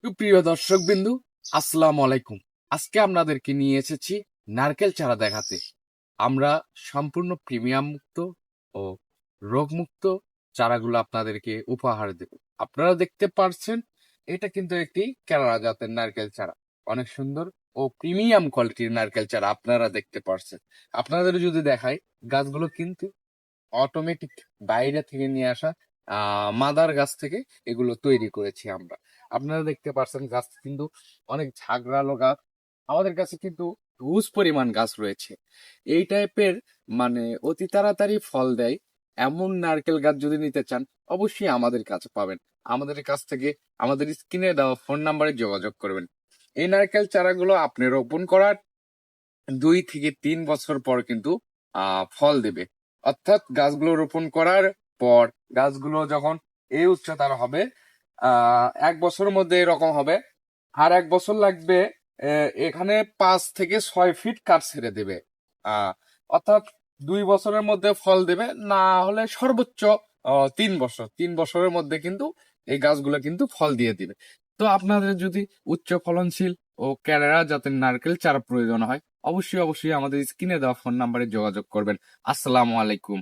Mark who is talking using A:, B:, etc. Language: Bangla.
A: সুপ্রিয় দর্শক বিন্দু, আসসালামু আলাইকুম। আজকে আপনাদেরকে নিয়ে এসেছি নারকেল চারা দেখাতে। আমরা সম্পূর্ণ প্রিমিয়াম মুক্ত ও রোগমুক্ত চারাগুলো আপনাদেরকে উপহার দেব। আপনারা দেখতে পারছেন, এটা কিন্তু একটি কেরালা জাতের নারকেল চারা। অনেক সুন্দর ও প্রিমিয়াম কোয়ালিটির নারকেল চারা আপনারা দেখতে পারছেন। আপনাদের যদি দেখাই, গাছগুলো কিন্তু অটোমেটিক বাইরে থেকে নিয়ে আসা মাদার গাছ থেকে এগুলো তৈরি করেছি আমরা। আপনারা দেখতে পাচ্ছেন গাছ কিন্তু অনেক ঝাঁকড়ালো গাছ। আমাদের কাছে কিন্তু হিউজ পরিমাণ গাছ রয়েছে। এই টাইপের মানে অতি তাড়াতাড়ি ফল দেয় এমন নারকেল গাছ যদি নিতে চান, অবশ্যই আমাদের কাছে পাবেন। আমাদের কাছ থেকে আমাদের স্ক্রিনে দেওয়া ফোন নাম্বারে যোগাযোগ করবেন। এই নারকেল চারাগুলো আপনি রোপণ করার 2 থেকে 3 বছর পর কিন্তু ফল দেবে। অর্থাৎ গাছগুলো রোপণ করার পর গাছগুলো যখন এই উচ্চতার হবে, 1 বছরের মধ্যে এরকম হবে। আর 1 বছর লাগবে এখানে 5 থেকে 6 ফিট কাঠ ছেড়ে দেবে। আহ অর্থাৎ 2 বছরের মধ্যে ফল দেবে, না হলে সর্বোচ্চ 3 বছর। 3 বছরের মধ্যে কিন্তু এই গাছগুলো কিন্তু ফল দিয়ে দিবে। তো আপনাদের যদি উচ্চ ফলনশীল ও কেরালা জাতের নারকেল চারা প্রয়োজন হয়, অবশ্যই অবশ্যই আমাদের স্ক্রিনে দেওয়া ফোন নাম্বারে যোগাযোগ করবেন। আসসালামু আলাইকুম।